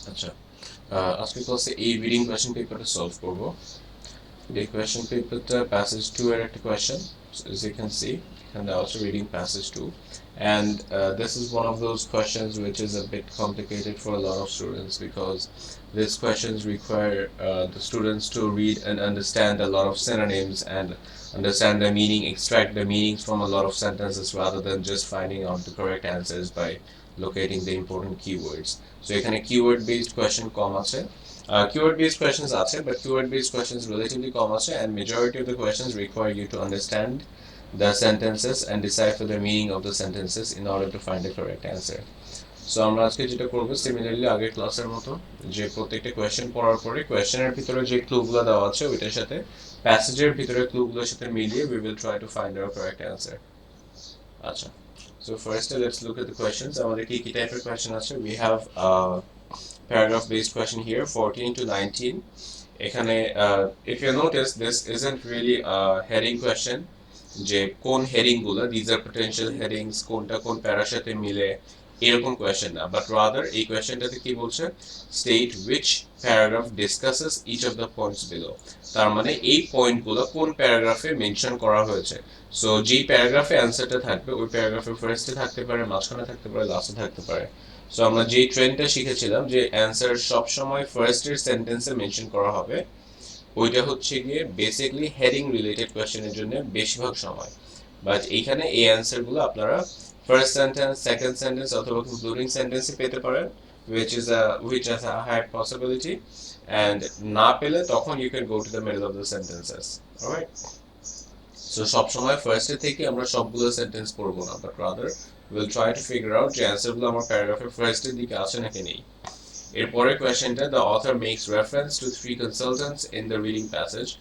আচ্ছা, আজকে ক্লাসে এই রিডিং কোয়েশ্চেন পেপারটা সলভ করব। এই কোয়েশ্চেন পেপারটা প্যাসেজ 2 এর একটা question, as you can see, and also reading passage 2, and this is one of those questions which is a bit complicated for a lot of students because these questions require the students to read and understand a lot of synonyms and understand the meaning, extract the meanings from a lot of sentences rather than just finding out the correct answers by locating the important keywords. So এখানে keyword based question কম আছে, keyword based questions আছে, but keyword based questions relatively কম আছে, and majority of the questions require you to understand the sentences and decipher the meaning of the sentences in order to find the correct answer. So আমরা আজকে যেটা করবো similarly আগের ক্লাসের মতো, যে প্রত্যেকটা কোয়েশ্চেন পড়ার পরে কোয়েশ্চেনের ভিতরে যে ক্লুগুলো দেওয়া আছে ওইটার সাথে প্যাসেজের ভিতরে ক্লুগুলোর সাথে মিলিয়ে we will try to find our correct answer. আচ্ছা, so first let's look at the questions. আমাদের কি কি টাইপের কোয়েশ্চেন আছে? We have paragraph based question here 14 to 19. এখানে if you notice this isn't really a heading question, যে কোন heading গুলো, these are potential headings, কোনটা কোন প্যারার সাথে মিলে, এরকম কোয়েশ্চেন না, বাট রাদার এই কোয়েশ্চেনটাতে কি বলছে, state which paragraph discusses each of the points below. তার মানে এই পয়েন্টগুলো কোন প্যারাগ্রাফে মেনশন করা হয়েছে। সো যেই প্যারাগ্রাফে অ্যান্সারটা থাকবে ওই প্যারাগ্রাফের ফার্স্টে থাকতে পারে, মাঝখানে থাকতে পারে, লাস্টে থাকতে পারে। সো আমরা যেই ট্রেন্ডটা শিখেছিলাম যে অ্যান্সার সবসময় ফার্স্টের সেন্টেন্সে মেনশন করা হবে, ওইটা হচ্ছে গিয়ে বেসিক্যালি হেডিং রিলেটেড কোয়েশ্চেনের জন্য বেশিরভাগ সময়। বাট এইখানে এই অ্যান্সারগুলো আপনারা ফার্স্ট সেন্টেন্স, সেকেন্ড সেন্টেন্স অথবা কনক্লুডিং সেন্টেন্সে পেতে পারেন, which has a high possibility, and না পেলে তখন you can go to the middle of the sentences. Alright, so সবসময় ফার্স্টে থেকে আমরা সবগুলো সেন্টেন্স পড়বো না, but rather we'll try to figure out যে অ্যান্সারগুলো আমার প্যারাগ্রাফের ফার্স্টের দিকে আছে নাকি নেই। এরপরের কোয়েশ্চেনটা, the author makes reference to 3 consultants in the reading passage.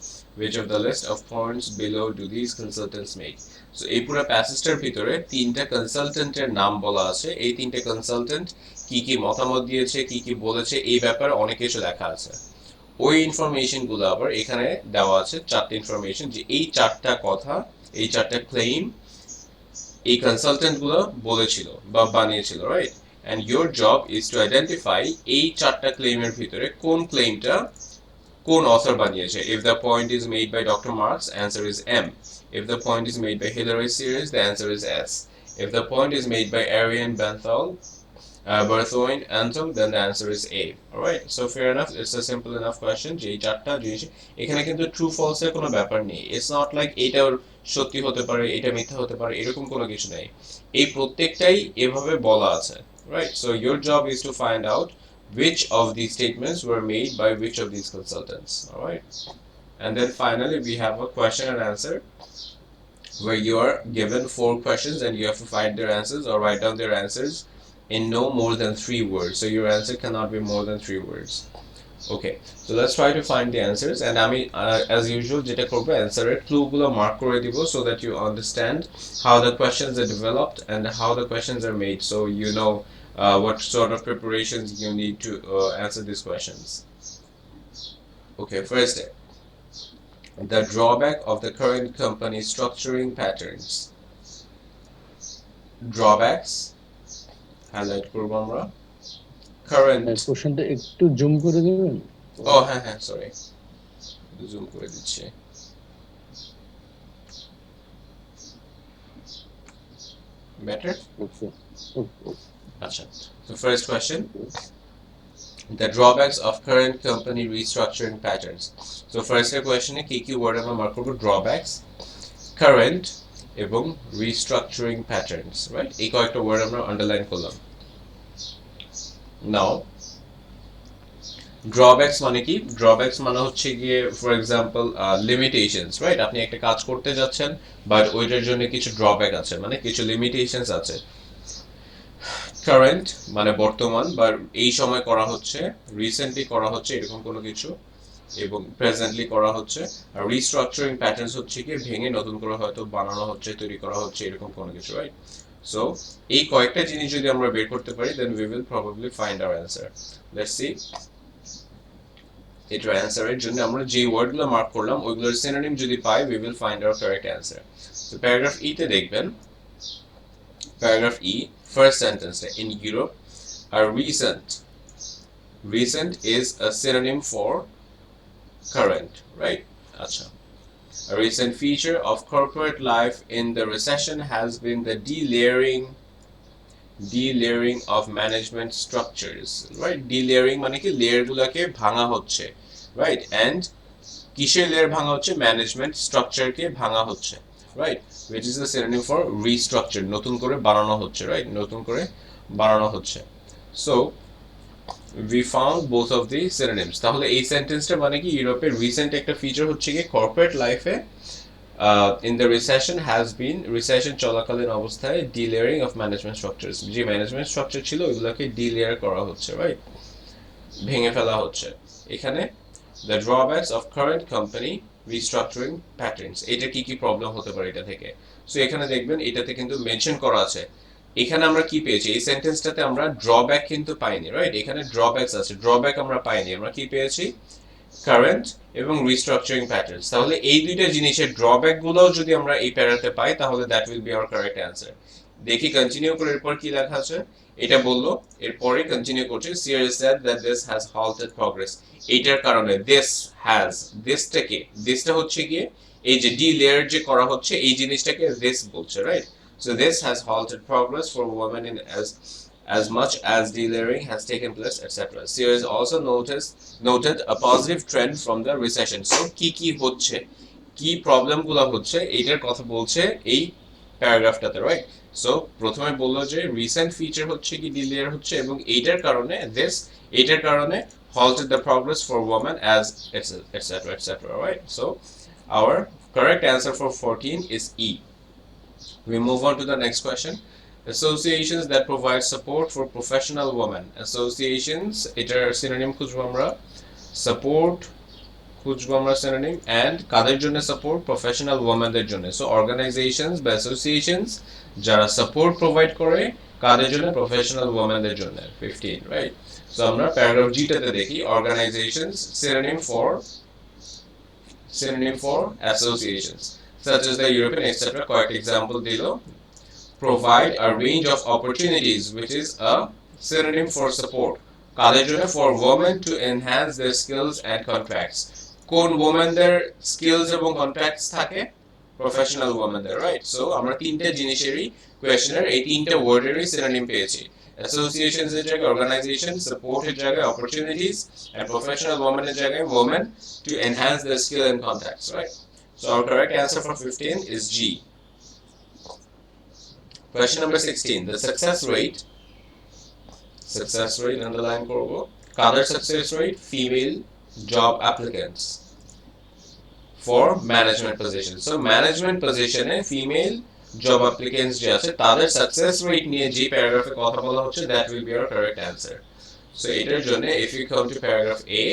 Which of the list of points below do these consultants make? So এই পুরো প্যাসেজটার ভিতরে 3টা কনসালটেন্টের নাম বলা আছে। এই 3টে কনসালটেন্ট কি কি মতামত দিয়েছে, কি কি বলেছে, এই ব্যাপারে অনেক কিছু লেখা আছে। ওই ইনফরমেশনগুলো আবার এখানে দেওয়া আছে 4টা ইনফরমেশন, যে এই 4টা কথা, এই 4টা ক্লেইম এই কনসালটেন্টগুলো বলেছিল বা বানিয়েছিল, right? And your job is to identify এই 4টা ক্লেইমের ভিতরে কোন ক্লেইমটা কোন অথর বানিয়েছে। If the point is made by Dr. Marx, answer is M. If the point is made by Hilary series, the answer is S. If the point is made by Arian Berthoin Anton, then the answer is A. Alright, so fair enough, it's a simple enough question যে এই 4টা জিনিস এখানে কিন্তু true false এর কোনো ব্যাপার নেই। It's not like এটা সত্যি হতে পারে, এটা মিথ্যা হতে পারে, এরকম কোনো কিছু নেই। এই প্রত্যেকটাই এভাবে বলা আছে, right? So your job is to find out which of these statements were made by which of these consultants. All right, and then finally we have a question and answer where you are given 4 questions and you have to find their answers or write down their answers in no more than 3 words. So your answer cannot be more than 3 words. Okay, so let's try to find the answers, and আমি as usual যেটা করব অ্যানসারের ক্লুগুলো mark করে দিব so that you understand how the questions are developed and how the questions are made, so you know what sort of preparations you need to answer these questions. Okay, first, the drawback of the current company structuring patterns. Drawbacks highlight করব আমরা। Current কোশ্চেনটা একটু zoom করে দেবেন? ও হ্যাঁ হ্যাঁ, sorry, zoom করে দিচ্ছি। Better? Okay. Acha. So first question, the drawbacks of current company restructuring patterns. So first question e ki ki word আমরা মার্ক করব, drawbacks, current এবং restructuring patterns, right? এই কয়েকটা ওয়ার্ড আমরা আন্ডারলাইন করলাম। নাও ড্রব্যাকস মানে কি? ড্রব্যাকস মানে হচ্ছে গিয়ে ফর এক্সাম্পল লিমিটেশনস, রাইট? আপনি একটা কাজ করতে যাচ্ছেন বাট ওইটার জন্য কিছু ড্রব্যাক আছে, মানে কিছু লিমিটেশনস আছে। কারেন্ট মানে বর্তমান বা এই সময় করা হচ্ছে, রিসেন্টলি করা হচ্ছে এরকম কোনো কিছু, এবং প্রেজেন্টলি করা হচ্ছে। আর রিস্ট্রাকচারিং প্যাটার্নস হচ্ছে কি ভেঙে নতুন করে হয়তো বানানো হচ্ছে, তৈরি করা হচ্ছে, এরকম কোনো কিছু, রাইট? সো এই কয়েকটা জিনিস যদি আমরা বের করতে পারি then we will probably find our answer. Let's see, এটার অ্যান্সারের জন্য আমরা যে ওয়ার্ডগুলো মার্ক করলাম ওইগুলোর সিনোনিম যদি পাই we will find our correct answer. তো প্যারাগ্রাফ ই তে দেখবেন, প্যারাগ্রাফ ই ফার্স্ট সেন্টেন্সটা, in Europe a recent Recent is a synonym for current, right? Acha. A recent feature of corporate life in the recession has been the delayering of management structures, right? Delayering মানে কি layer গুলোকে ভাঙা হচ্ছে, right? And কিসের layer ভাঙা হচ্ছে? Management স্ট্রাকচারকে ভাঙা হচ্ছে, right? Which is the synonym for restructure, নতুন করে বানানো হচ্ছে, right? নতুন করে বানানো হচ্ছে. So we found both of the synonyms. তাহলে এই সেন্টেন্সটা মানে কি ইউরোপের রিসেন্ট একটা ফিচার হচ্ছে কি কর্পোরেট লাইফে in the recession has been recession চলাকালীন অবস্থায় delayering of management structures, যে ম্যানেজমেন্ট স্ট্রাকচার ছিল ওইগুলোকে ডিলেয়ার করা হচ্ছে, রাইট? ভেঙে ফেলা হচ্ছে. এখানে the drawbacks of current company restructuring patterns, এটা কি কি প্রবলেম হতে পারে এটা থেকে. সো এখানে দেখবেন এটাতে কিন্তু মেনশন করা আছে. এখানে আমরা কি পেয়েছি? এই সেন্টেন্সটাতে আমরা ড্রব্যাক কিন্তু পাইনি, রাইট? এখানে ড্রব্যাকস আছে, ড্রব্যাক আমরা পাইনি. আমরা কি পেয়েছি? কারেন্ট এবং রিস্ট্রাকচারিং প্যাটার্নস. তাহলে এই দুইটা জিনিসের ড্রব্যাক গুলো যদি আমরা এই প্যারাতে পাই তাহলে that will be hour correct answer. দেখি কন্টিনিউ করে এরপর কি লেখা আছে. এটা বললো, এরপরে কন্টিনিউ করছে. Sears said that this has halted progress. এইটার কারণে দিসটা হচ্ছে গিয়ে এই যে ডি লেয়ার যে করা হচ্ছে এই জিনিসটাকে দিস বলছে, right? So this has halted progress for women in as much as delayering has taken place, etc. Sears also noted a positive trend from the recession. So কি হচ্ছে, কি প্রবলেম গুলো হচ্ছে এইটার কথা বলছে এই প্যারাগ্রাফটাতে, রাইট? সো প্রথমে বললো যে রিসেন্ট ফিচার হচ্ছে কি ডিলেয়ার হচ্ছে এবং এইটার কারণে halted the progress for women as etc etc, right? So our correct answer for 14 is E. We move on to the next question. Associations that provide support for professional women. Associations, এটার synonym খুঁজবো আমরা. Support খুঁজবো আমরা synonym, and কাদের জন্য support? Professional womenদের জন্য. So organizations বা associations যারা support provide করে কাদের জন্য? Professional womenদের জন্য. 15, right? So আমরা প্যারাগ্রাফ জিটাতে দেখি organizations synonym for associations such as the European etc. কয়েকটা এক্সাম্পল দিল. Provide a range of opportunities, which is a synonym for support. কাদের জন্য? For women to enhance their skills and contracts. কোন womenদের skills এবং contracts থাকে? Professional womenদের, right? So আমরা তিনটা জিনিসেরই কোয়েশ্চেনের এই তিনটা ওয়ার্ডেরই synonym পেয়েছি. Associations এর জায়গায় organization, support এর জায়গায় opportunities, and professional women এর জায়গায় women to enhance their skill and contacts, right? So our correct answer for 15 is G. Question number 16. The success rate underline korbo. Kader success rate? Female job applicants for management positions. So management position e female job applicants je ache tader success rate niye je paragraph e kotha bola hocche, that will be our correct answer. So etar jonne if you come to paragraph A,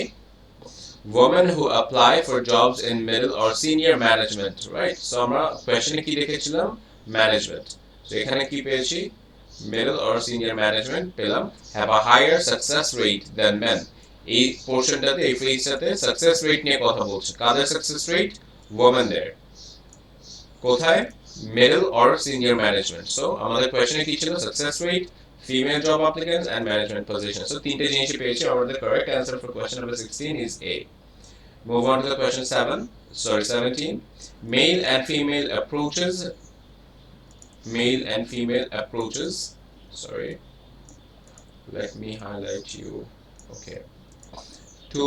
women who apply for jobs in middle or senior management, right? So আমরা কোশ্চেনে কি লিখেছিলাম? Management. So এখানে কি পেয়েছি? middle or senior management পেলাম. have a higher success rate than men. এই পোরশনটাতে এই ফ্রেজটাতে সাকসেস রেট নিয়ে কথা বলছে. কাদের সাকসেস রেট? womenদের. কোথায়? middle or senior management. So আমাদের কোশ্চেনে কি ছিল? Success rate, female job applicants and management positions. So তিনটে জিনিসই পেয়েছি. আমাদের correct answer for question number 16 is A. Move on to the question 17. Male and female approaches. Sorry. Let me highlight you. Okay. To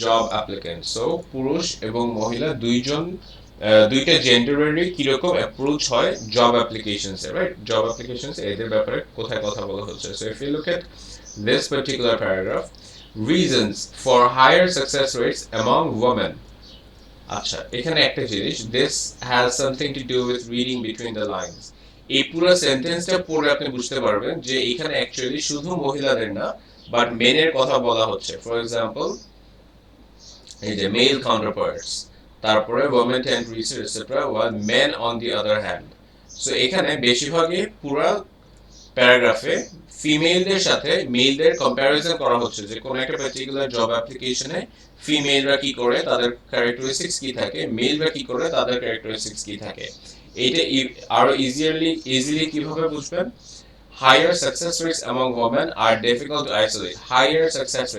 job applicants. So পুরুষ এবং মহিলা দুইটা জেন্ডারেরই কিরকম approach হয় জব অ্যাপ্লিকেশনস এ, রাইট? জব অ্যাপ্লিকেশনস এদের ব্যাপারে কোথায় কথা বলা হচ্ছে. So if you look at this particular paragraph, reasons for higher success rates among women. আচ্ছা, এখানে একটা জিনিস, this has something to do with reading between the lines. এই পুরো সেন্টেন্সটা পড়লে আপনি বুঝতে পারবেন যে এখানে অ্যাকচুয়ালি শুধু মহিলাদের না বাট মেনের কথা বলা হচ্ছে. ফর এক্সাম্পল এই যে মেল কাউন্টারপার্টস, তারপরে women tend to research etc. while men on the other hand. So এখানে বেশিরভাগই পুরো প্যারাগ্রাফে ফিমেলদের সাথে মেলদের কম্প্যারিজন করা হচ্ছে যে কোন একটা পার্টিকুলার জব অ্যাপ্লিকেশনে ফিমেলরা কি করে, তাদের ক্যারেক্টারিস্টিক্স কি থাকে, মেলরা কি করে, তাদের ক্যারেক্টারিস্টিক্স কি থাকে. এইটা আরো ইজিলি কিভাবে বুঝবেন? higher success rates among women are difficult to isolate. Higher success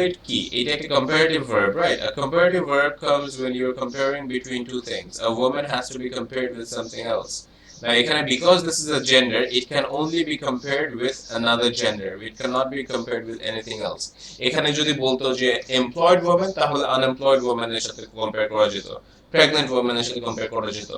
rate key. It is a comparative verb, right? A comparative verb comes when you're comparing between two things. A woman has to be compared with something else. Now, because this is a gender, it can only be compared with another gender. It cannot be compared with anything else. এখানে যদি বলতো যে employed woman, তাহলে unemployed woman এর সাথে compare করা যেত, pregnant woman এর সাথে compare করা যেত,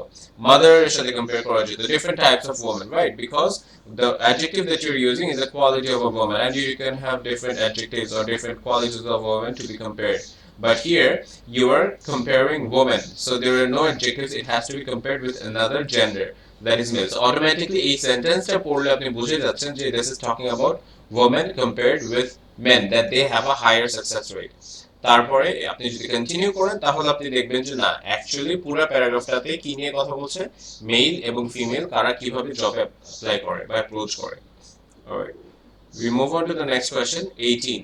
mother এর সাথে compare করা যেত, different types of women, right? Because the adjective that you're using is the quality of a woman, and you can have different adjectives or different qualities of a woman to be compared. But here you are comparing women, so there are no adjectives. It has to be compared with another gender, that is male. So automatically এই সেন্টেন্সটা পড়লে আপনি বুঝে যাচ্ছেন যে this is talking about women compared with men, that they have a higher success rate. তারপরে আপনি যদি কন্টিনিউ করেন তাহলে আপনি দেখবেন যে না, অ্যাকচুয়ালি পুরো প্যারাগ্রাফটাতে কি নিয়ে কথা বলছে, মেল এবং ফিমেল কারা কিভাবে জবে অ্যাপ্লাই করে বা অ্যাপ্রোচ করে। Alright, we move on to the next question, 18.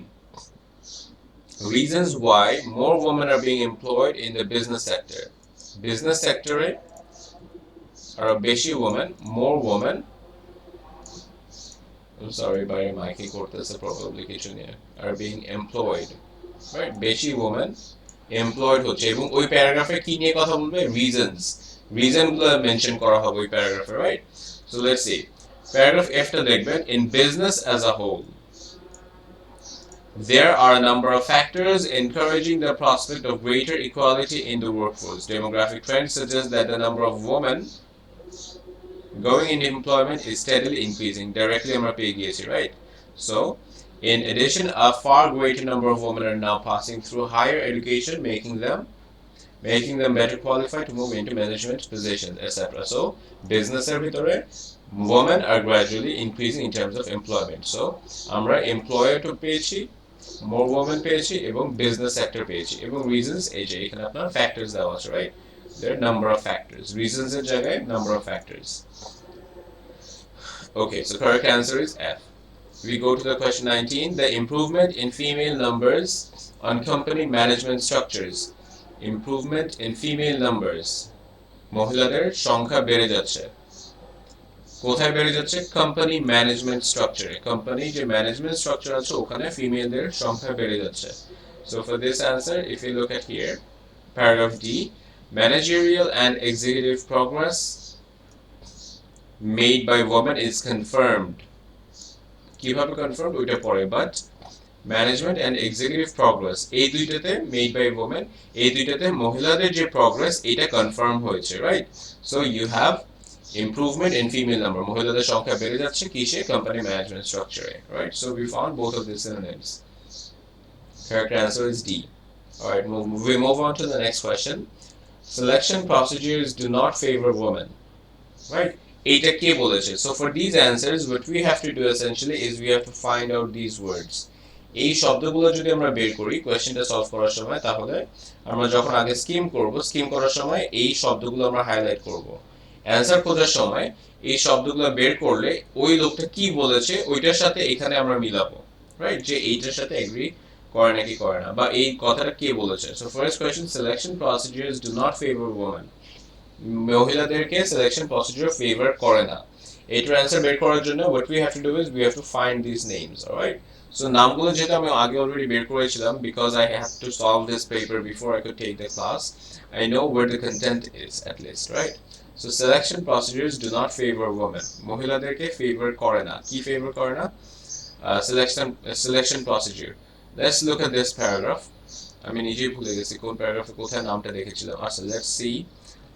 Reasons why more women are being employed in the business sector. Business sector are a beshi woman, more women. I'm sorry, by my keyboard probably কিছু নিয়ে are being employed. Right, বেশি women employed হচ্ছে, এবং ওই প্যারাগ্রাফে কি নিয়ে কথা বলবে, রিজন গুলো মেনশন করা হবে ওই প্যারাগ্রাফে, right? So let's see, paragraph F টা দেখবেন, in business as a whole there are a number of factors encouraging the prospect of greater equality in the workforce. Demographic trends suggest that the number of women going into employment is steadily increasing. Directly আমরা পেয়ে গিয়েছি, right? So in addition, a far greater number of women are now passing through higher education, making them better qualified to move into management positions, etc. So, business ভিতরে women are gradually increasing in terms of employment. So, আমরা employer to পেয়েছি, more women পেয়েছি, এবং business sector পেয়েছি, এবং reasons এই যে এখানে আপনার factors দেওয়া আছে, right? There are number of factors. Reasons এর জায়গায় number of factors. Okay, so correct answer is F. We go to the question 19. The improvement in female numbers on company management structures. Improvement in female numbers. মহিলাদের সংখ্যা বেড়ে যাচ্ছে। কোথায় বেড়ে যাচ্ছে? Company management স্ট্রাকচারে। কোম্পানি যে ম্যানেজমেন্ট স্ট্রাকচার আছে ওখানে ফিমেলদের সংখ্যা বেড়ে যাচ্ছে। So for this answer, if you look at here, paragraph D, managerial and executive progress made by women is confirmed. কিভাবে কনফার্ম ওইটা পরে, but management and executive progress এই দুইটাতে মেড বাই ওমেন, এই দুইটাতে মহিলাদের যে প্রগ্রেস এটা কনফার্ম হয়েছে, right? So you have improvement in female number, মহিলাদের সংখ্যা বেড়ে যাচ্ছে কিসে? কোম্পানি ম্যানেজমেন্ট স্ট্রাকচারে, right? So we found both of this synonyms. Correct answer is D. Alright, we move on to the next question. Selection procedures do not favor women, right? এইটা কে বলেছে? So for these answers, what we have to do essentially is we have to find out these words. এই শব্দগুলো যদি আমরা বের করি কোয়েশ্চেনটা solve করার সময়, তাহলে আমরা যখন আগে স্কিম করার সময় এই শব্দগুলো আমরা হাইলাইট করব। অ্যানসার খোঁজার সময় এই শব্দগুলো বের করলে ওই লোকটা কি বলেছে ওইটার সাথে এখানে আমরা মিলাবো, রাইট? যে এইটার সাথে এগ্রি করে নাকি করে না, বা এই কথাটা কে বলেছে। So first question, selection procedures do not favor women. মহিলাদেরকে সিলেকশন প্রসিডিউর ফেভার করে না। এটার অ্যান্সার বের করার জন্য what we have to do is we have to find these names, alright? So নামগুলো যেটা আমি আগে অলরেডি বের করেছিলাম, because I have to solve this paper before I could take the class, I know where the content is at least, right? So selection procedures do not favor women. মহিলাদেরকে favour করে না। কি favour করে না? Selection procedure. Let's look at this paragraph. আমি নিজেই ভুলে গেছি কোন প্যারাগ্রাফে কোথায় নামটা দেখেছিলাম। আচ্ছা, let's see.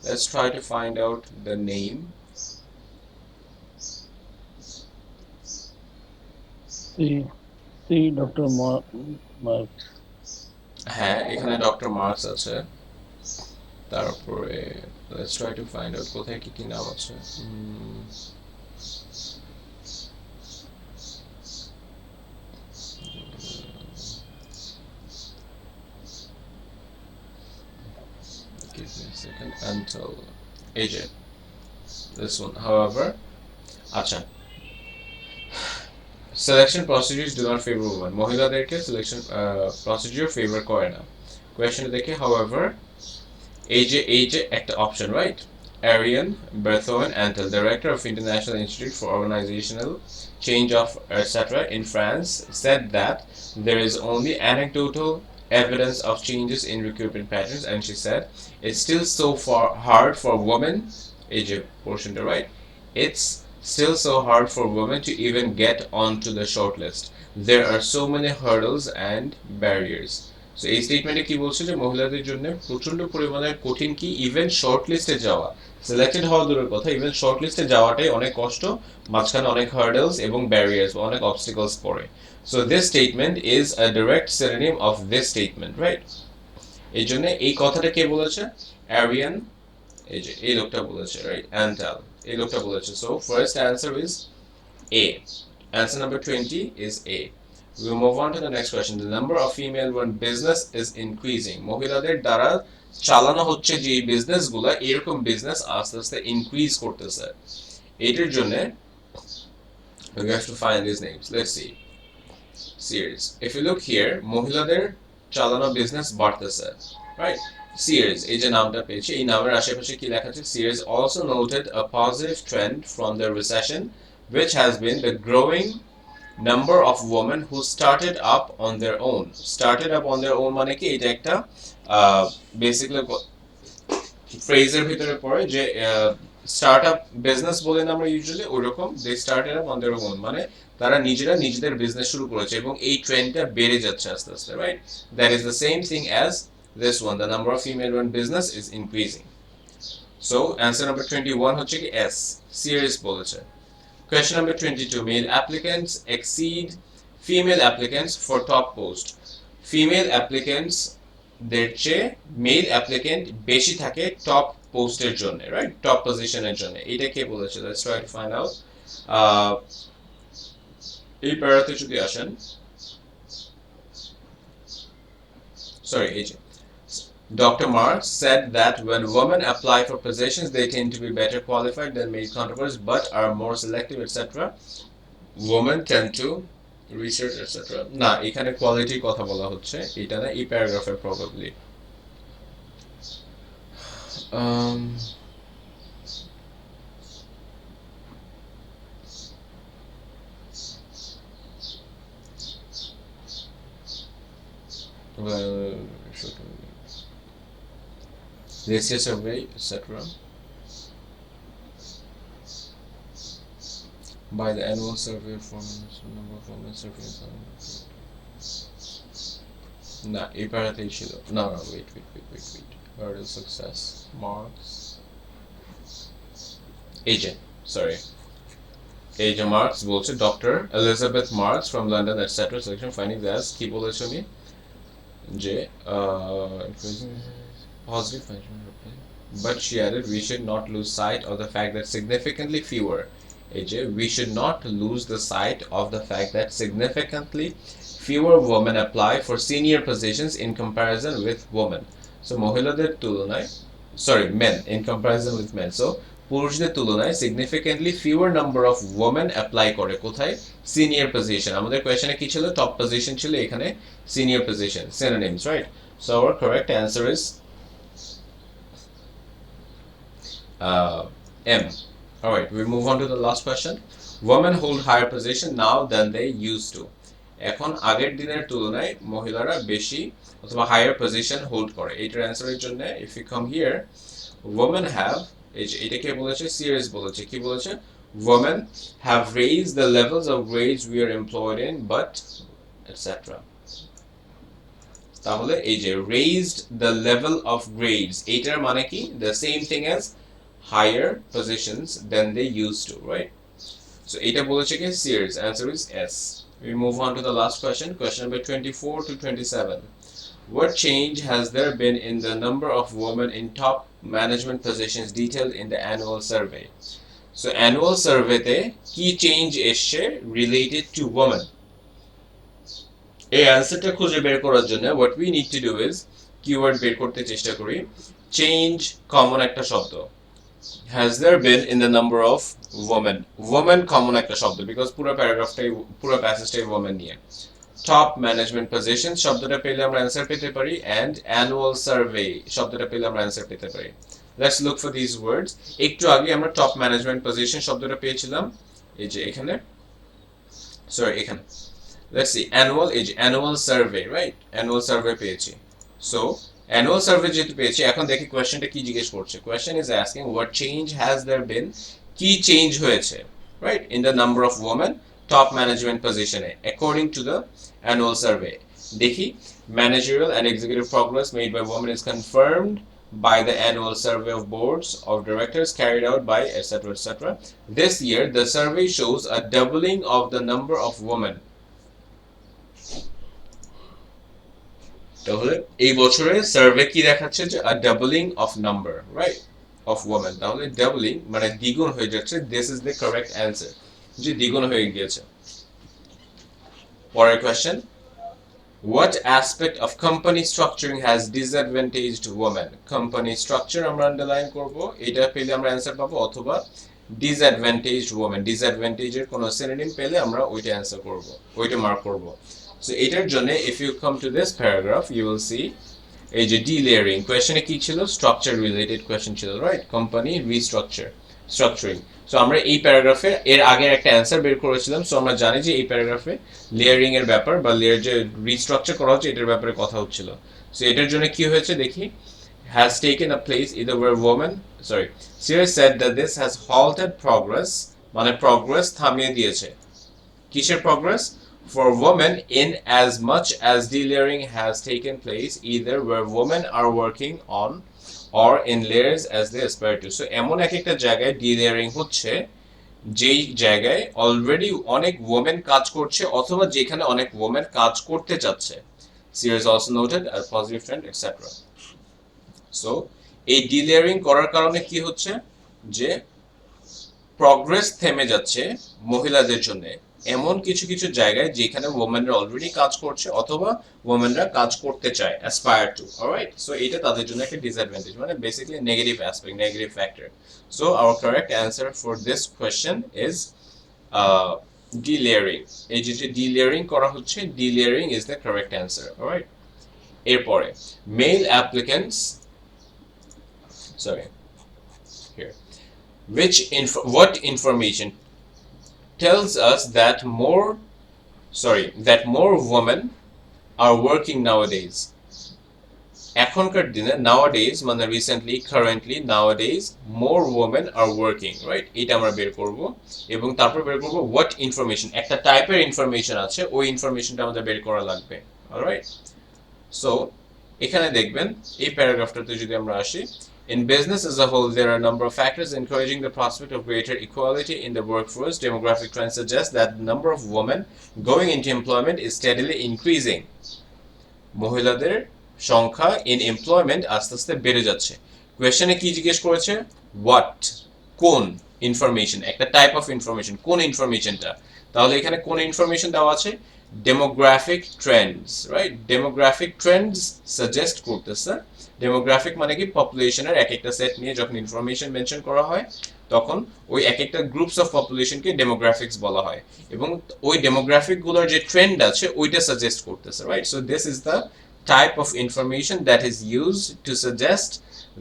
Let's try to find out the name. See Dr. Marx. হ্যাঁ, এখানে ডক্টর মার্কস আছে। তারপরে let's try to find out কোথায় কি কি নাম আছে। Give me a second until AJ. This one, however, acha. Selection procedures do not favor women. মহিলাদেরকে selection procedure favor করে না। Question দেখে, however, এই যে একটা option, right? Ariane Berthon Antel, Director of International Institute for Organizational Change of etc. in France, said that there is only anecdotal evidence of changes in recruitment patterns, and she said it's still so far hard for women. AJ portion to right. It's still so hard for women to even get onto the shortlist. There are so many hurdles and barriers. So এই স্টেটমেন্টে কি বলছে যে মহিলাদের জন্য প্রচন্ড পরিমাণে কঠিন কি ইভেন শর্ট লিস্টে যাওয়া সিলেক্টেড হওয়া দূরের কথা ইভেন শর্ট লিস্টে যাওয়াটাই অনেক কষ্ট মাঝখানে অনেক হার্ডলস এবং ব্যারিয়ার্স অনেক অবস্টিকলস পড়ে so this statement is a direct synonym of this statement right এই জন্য এই কথাটা কে বলেছে অ্যারিয়ান এই যে এই লোকটা বলেছে রাইট অ্যান্টাল এই লোকটা বলেছে so first answer is A. Answer number 20 is A. We'll move on to the next question. The number of female-run business is increasing. মহিলাদের দ্বারা চালানো হচ্ছে যে বিজনেস গুলা এরকম বিজনেস আস্তে আস্তে ইনক্রিজ করতেছে এটার জন্য we have to find these names. Let's see. Series. If you look here, মহিলাদের চালানো বিজনেস বাড়তেছে right? Sears এই যে নামটা পেয়েছে এই নামের আশেপাশে কি লেখা আছে Sears also noted a positive trend from the recession which has been the growing number of women who started up on their own. Started up on their own মানে কি এটা একটা বেসিক্যালি ফ্রেজের ভিতরে পড়ে যে স্টার্টআপ বিজনেস বলেন আমরা usually ওরকম they started up on their own মানে তারা নিজেরা নিজেদের বিজনেস শুরু করেছে এবং এই ট্রেন্ডটা বেড়ে যাচ্ছে আস্তে আস্তে right that is the same thing as this one the number of female run business is increasing so answer number 21 হচ্ছে কি S series বলেছে question number 22 male applicants exceed female applicants for top post female applicants দের চেয়ে mail applicant বেশি থাকে top পোস্টের জন্য right top পজিশনের জন্য এটা কে বলেছে let's try to find out এই প্যারাতে যদি আসেন sorry AJ Dr. Marx said that when women apply for positions, they tend to be better qualified than male counterparts, but are more selective, etc. Women tend to research, etc. না এখানে quality কথা বলা হচ্ছে এটা না এই প্যারাগ্রাফে probably ratio survey, etc. By the annual survey form, number of women surveys. Nah, a parathe No, wait. Hurdle success. Marks. Agent. Sorry. Agent Marks, বলছে Dr. Elizabeth Marks from London, etc. Selection findings as কি বলেছো আমি যে positive function reply. But she added, we should not lose sight of the fact that significantly fewer. AJ, we should not lose the sight of the fact that significantly fewer women apply for senior positions in comparison with women. So, মহিলাদের তুলনায়, sorry, men in comparison with men. So, পুরুষদের তুলনায় significantly fewer number of women apply করে কোথায় senior position. আমাদের কোয়েশ্চনে কি ছিল top position ছিল এখানে senior position. Synonyms, right? So, our correct answer is M. Alright, we move on to the last question. Women hold higher position now than they used to. এখন আগের দিনের তুলনায় মহিলারা বেশি অথবা higher position hold করে এটার অ্যান্সারের জন্য if you come here women have এটাকে বলেছে series বলেছে কি বলেছে women have raised the levels of grades we are employed in but etc. তাহলে এই যে raised the level of grades এটার মানে কি the same thing as higher positions than they used to, right? So, eta boleche ki series. Answer is S. We move on to the last question. Question number 24 to 27. What change has there been in the number of women in top management positions detailed in the annual survey? So, annual survey te ki change esche related to women? এই অ্যান্সারটা খুঁজে বের করার জন্য what we need to do is keyword বের করতে চেষ্টা করি change common একটা শব্দ has there been in the number of women common একটা শব্দ because পুরো প্যারাগ্রাফটাই পুরো প্যাসেজটাই women নিয়ে top management positions শব্দটা পেলে আমরা অ্যানসার পেতে পারি and annual survey শব্দটা পেলে আমরা অ্যানসার পেতে পারি Let's look for these words. একটু আগে আমরা টপ ম্যানেজমেন্ট পজিশন শব্দটা পেয়েছিলাম এই যে এখানে, সরি এখানে। Let's see, annual survey, right? Annual survey পেয়েছি। So annual survey যেহেতু পেয়েছি, এখন দেখি কোয়েশ্চেনটা কি জিজ্ঞেস করছে। Question is asking what change has there been, কি চেঞ্জ হয়েছে, right, in the number of women top management position according to the annual survey। দেখি managerial and executive progress made by women is confirmed by the annual survey of boards of directors carried out by etc etc. This year the survey shows a doubling of the number of women। তাহলে এই বছরে survey কি দেখাচ্ছে যে a doubling of number, right, of women। তাহলে doubling মানে দ্বিগুণ হয়ে যাচ্ছে, this is the correct answer, যে দ্বিগুণ হয়ে গিয়েছে। পরের question, what aspect of company structuring has disadvantaged women? company structure আমরা আন্ডারলাইন করব, এটা পেলে আমরা অ্যানসার পাবো, অথবা disadvantaged women, disadvantage এর কোনো সিনোনিম পেলে আমরা ওইটা অ্যানসার করব, ওইটা মার্ক করব। So এটার জন্য if you come to this paragraph you will see এই যে delayering, কোয়েশ্চনে কি ছিল, স্ট্রাকচার রিলেটেড কোয়েশ্চন ছিল, রাইট, কোম্পানি স্ট্রাকচারিং। সো আমরা এই প্যারাগ্রাফে এর আগে একটা অ্যান্সার বের করেছিলাম। সো আমরা জানি যে এই প্যারাগ্রাফে লেয়ারিং এর ব্যাপার বা লেয়ার যে রিস্ট্রাকচার করা হচ্ছে এটার ব্যাপারে কথা হচ্ছিল। সো এটার জন্য কি হয়েছে দেখি, has taken a place either where women, sorry, Sears said that this has halted progress, মানে প্রগ্রেস থামিয়ে দিয়েছে। কিসের progress? For women in as much as delayering has taken place either where women are working on or in layers as they aspire to। So এমন একটা জায়গায় delayering হচ্ছে যেই জায়গায় অলরেডি অনেক women কাজ করছে অথবা যেখানে অনেক women কাজ করতে যাচ্ছে। Sears also noted a positive trend etc. So এই delayering করার কারণে কি হচ্ছে যে প্রগ্রেস থেমে যাচ্ছে মহিলাদের জন্য এমন কিছু কিছু জায়গায় যেখানে ওমেনরা অলরেডি কাজ করছে অথবা ওমেনরা কাজ করতে চায়, অ্যাসপায়ার টু, অলরাইট। সো এটা তাদের জন্য একটা ডিসঅ্যাডভান্টেজ, মানে basically negative aspect, negative factor. So our correct answer for this question is delayering. এই যে ডিলেয়ারিং করা হচ্ছে, delayering is the correct answer, alright. এরপরে male applicants, sorry here, what information tells us that more women are working nowadays? এখনকার দিনে nowadays মানে recently, currently, nowadays more women are working, right? এটা আমরা বের করব এবং তারপর বের করব what information, একটা টাইপের ইনফরমেশন আছে, ওই ইনফরমেশনটা আমাদের বের করা লাগবে, অলরাইট। সো এখানে দেখবেন এই প্যারাগ্রাফটাতে যদি আমরা আসি, in business as a whole, there are a number of factors encouraging the prospect of greater equality in the workforce. Demographic trends suggest that the number of women going into employment is steadily increasing. মহিলাদের সংখ্যা in employment আস্তে আস্তে বেড়ে যাচ্ছে। কোয়েশ্চনে কি জিজ্ঞেস করেছে? what, কোন ইনফরমেশন, একটা টাইপ অফ ইনফরমেশন, কোন ইনফরমেশনটা? তাহলে এখানে কোন ইনফরমেশন দেওয়া আছে? Demographic Trends, right. Demographic Trends suggest করতেছে, ডেমোগ্রাফিক মানে কি, পপুলেশনের এক একটা সেট নিয়ে যখন ইনফরমেশন মেনশন করা হয় তখন ওই এক একটা গ্রুপস অফ পপুলেশনকে ডেমোগ্রাফিক্স বলা হয় এবং ওই ডেমোগ্রাফিক গুলোর যে ট্রেন্ড আছে ওইটা সাজেস্ট করতেছে, right. So this is the type of information that is used to suggest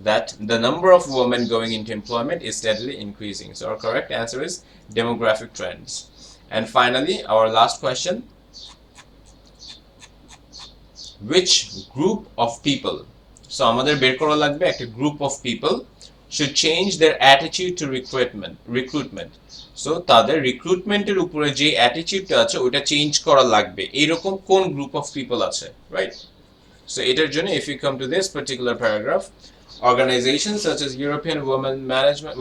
that the number of women going into employment is steadily increasing. So our correct answer is demographic trends. And finally, our last question, which group of people, so আমাদের বের করা লাগবে একটা group of people should change their attitude to recruitment. So তাদের রিক্রুটমেন্টের উপরে যে অ্যাটিটিউডটা আছে ওটা চেঞ্জ করা লাগবে, এইরকম কোন গ্রুপ অফ পিপল আছে, রাইট। So এটার জন্য if you come to this particular paragraph, organizations such as European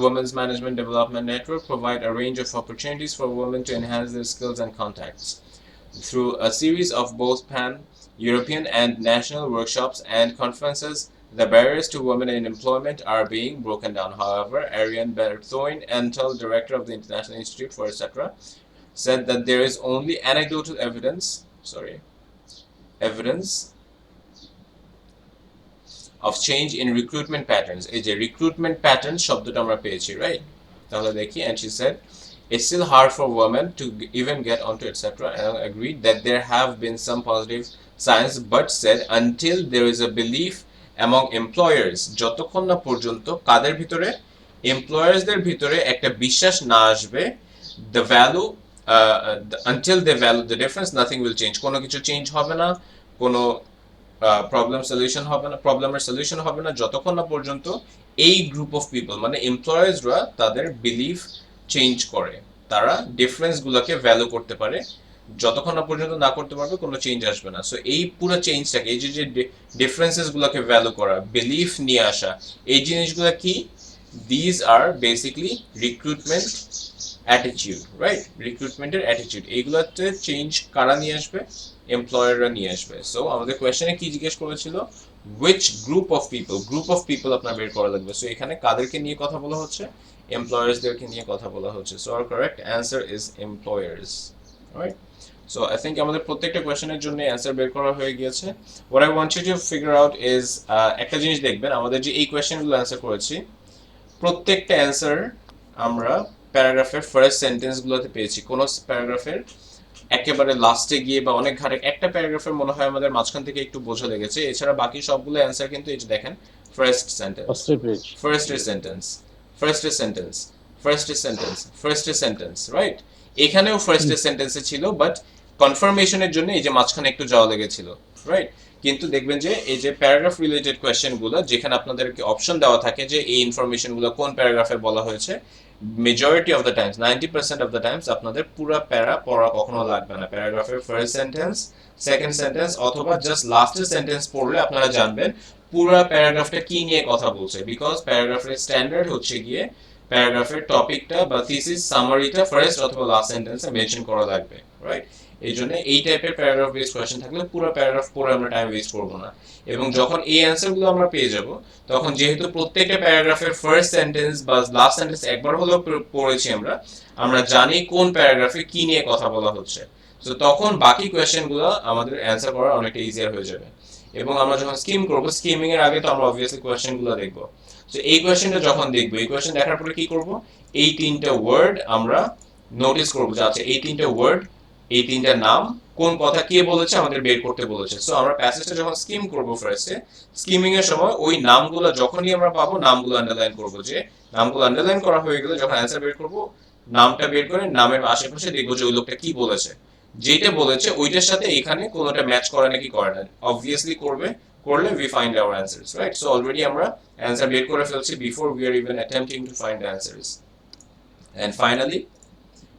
Women's Management Development Network provide a range of opportunities for women to enhance their skills and contacts. Through a series of both pan-European and national workshops and conferences, the barriers to women in employment are being broken down. However, Ariane Berthoin, Entel, director of the International Institute for etc., said that there is only anecdotal evidence of change in recruitment patterns. এই যে recruitment patterns শব্দটা আমরা পেয়েছি, right. তাহলে দেখি, and she said it's still hard for women to even get onto etc., and agreed that there have been some positive signs, but said until there is a belief among employers যতক্ষণ না পর্যন্ত কাদের ভিতরে এমপ্লয়ার্সদের ভিতরে একটা বিশ্বাস না আসবে the value until they value the difference nothing will change কোনো কিছু চেঞ্জ হবে না কোনো প্রবলেমের সলিউশন হবে না যতক্ষণ না পর্যন্ত এই গ্রুপ অফ পিপল মানে এমপ্লয়ার্সরা তাদের বিলিফ চেঞ্জ করে তারা ডিফারেন্সগুলোকে ভ্যালু করতে পারে যতক্ষণ না পর্যন্ত না করতে পারবে কোনো চেঞ্জ আসবে না সো এই পুরো চেঞ্জটাকে এই যে ডিফারেন্সেস গুলোকে ভ্যালু করা বিলিফ নিয়ে আসা এই জিনিসগুলো কি these are basically recruitment attitude right রিক্রুটমেন্টের অ্যাটিটিউড এইগুলোতে চেঞ্জ কারা নিয়ে আসবে এমপ্লয়াররা নিয়ে আসবে সো আমাদের কোয়েশ্চেনে কি জিজ্ঞেস করেছিল which group of people আপনার বের করা লাগবে সো এখানে কাদেরকে নিয়ে কথা বলা হচ্ছে এমপ্লয়ার্সদেরকে নিয়ে কথা বলা হচ্ছে so our correct answer is employers right so I think আমাদের প্রত্যেকটা কোয়েশ্চেনের জন্য অ্যানসার বের করা হয়ে গিয়েছে what I want you to figure out is একটা জিনিস দেখবেন আমাদের যে এই কোয়েশ্চেনগুলো অ্যানসার করেছি প্রত্যেকটা অ্যানসার আমরা প্যারাগ্রাফের ফার্স্ট সেন্টেন্সগুলোতে পেয়েছি কোন প্যারাগ্রাফের একেবারে লাস্টে গিয়ে বা অনেক ঘাটে একটা প্যারাগ্রাফের মনে হয় আমাদের মাঝখান থেকে একটু বোঝা লেগেছে এছাড়া বাকি সবগুলো অ্যানসার কিন্তু এই যে দেখেন first sentence first sentence write এখানেও ফার্স্ট সেন্টেন্সে ছিল বাট কনফার্মেশনের জন্য এই যে মাঝখানে একটু যাওয়া লেগেছিল রাইট কিন্তু দেখবেন যে এই যে প্যারাগ্রাফ রিলেটেড কোয়েশ্চেনগুলো যেখানে আপনাদেরকে অপশন দেওয়া থাকে যে এই ইনফরমেশনগুলো কোন প্যারাগ্রাফে বলা হয়েছে majority of the Times 90% of the Times আপনাদের পুরো প্যারা পড়া কখনো লাগবে না প্যারাগ্রাফের ফার্স্ট সেন্টেন্স সেকেন্ড সেন্টেন্স অথবা জাস্ট লাস্টের সেন্টেন্স পড়লে আপনারা জানবেন পুরো প্যারাগ্রাফটা কি নিয়ে কথা বলছে বিকজ প্যারাগ্রাফের স্ট্যান্ডার্ড হচ্ছে গিয়ে প্যারাগ্রাফের টপিকটা বা থিসিস সামারিটা ফার্স্ট অথবা লাস্ট সেন্টেন্সে মেনশন করা লাগবে রাইট এই জন্য এই টাইপের প্যারাগ্রাফ বেসড কোয়েশ্চেন থাকলে পুরো প্যারাগ্রাফ পড়ে আমরা টাইম ওয়েস্ট করব না এবং যখন এই অ্যানসারগুলো আমরা পেয়ে যাব তখন যেহেতু প্রত্যেকটা প্যারাগ্রাফের ফার্স্ট সেন্টেন্স বা লাস্ট সেন্টেন্স একবার হলেও পড়েছি আমরা জানি কোন প্যারাগ্রাফে কি নিয়ে কথা বলা হচ্ছে তো তখন বাকি কোয়েশ্চেনগুলো আমাদের অ্যানসার করা অনেকটা ইজিয়ার হয়ে যাবে এবং আমরা যখন স্কিম করব স্কিমিং এর আগে তো আমরা অবভিয়াসলি কোয়েশ্চেনগুলো দেখব তো এই কোয়েশ্চেনটা যখন দেখব এই কোয়েশ্চেন দেখার পরে কি করব এই তিনটা ওয়ার্ড আমরা নোটিস করব যে আচ্ছা এই তিনটা ওয়ার্ড এই তিনটা নাম কোন কথা কে বলেছে আমাদের বের করতে বলেছে সো আমরা প্যাসেজটা যখন স্কিম করব ফার্স্টে স্কিমিং এর সময় ওই নামগুলো যখনই আমরা পাবো নামগুলো আন্ডারলাইন করব যে নামগুলো আন্ডারলাইন করা হয়ে গেলে যখন অ্যানসার বের করব নামটা বের করে নামের আশেপাশে দেখবো যে ওই লোকটা কি বলেছে যেটা বলেছে ওইটার সাথে এখানে কোনোটা ম্যাচ করে নাকি করে না অবভিয়াসলি করলে we find our answers right so already আমরা অ্যানসার বের করে ফেলছি before we are even attempting to find the answers and finally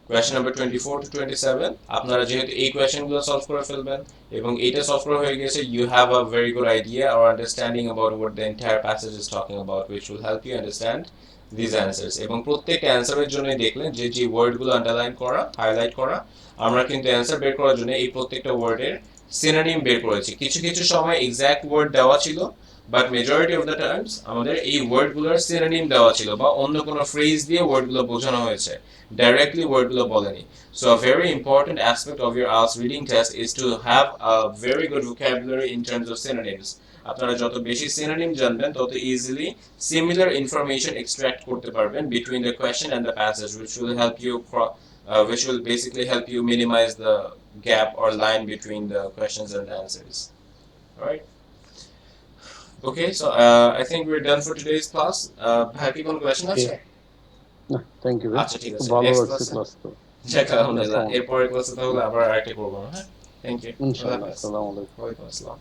question number 24 to 27 আপনারা যেহেতু এই কোয়েশ্চেনগুলো সলভ করে ফেলবেন এবং এটা সলভ করা হয়ে গেছে you have a very good idea or understanding about what the entire passage is talking about which will help you understand these answers এবং প্রত্যেকটা অ্যানসারের জন্য দেখলেন যে যে ওয়ার্ডগুলো আন্ডারলাইন করা হাইলাইট করা আমরা কিন্তু অ্যানসার বের করার জন্য এই প্রত্যেকটা ওয়ার্ডের সিনোনিম বের করেছি কিছু কিছু সময় এক্সাক্ট ওয়ার্ড দেওয়া ছিল but majority of the Times আমাদের এই ওয়ার্ডগুলোর সিনোনিম দেওয়া ছিল বা অন্য কোনো ফ্রেজ দিয়ে ওয়ার্ডগুলো বোঝানো হয়েছে directly ওয়ার্ডগুলো বলেনি so a very important aspect of your IELTS reading test is to have a very good vocabulary in terms of synonyms আপনারা যত বেশি সিনোনিম জানবেন তত ইজিলি সিমিলার ইনফরমেশন এক্সট্রাক্ট করতে পারবেন between the question and the passage which will basically help you minimize the gap or line between the questions and the answers right okay so I think we're done for today's class have you কোনো question আছে না thank you আচ্ছা ঠিক আছে ভালো next লাগছে ক্লাসে class তো যাক আলহামদুলিল্লাহ এরপরের ক্লাসে তাহলে আবার আরেকটা করবো হ্যাঁ থ্যাংক ইউ ইনশাআল্লাহ আসসালামু আলাইকুম ওয়ালাইকুম আসসালাম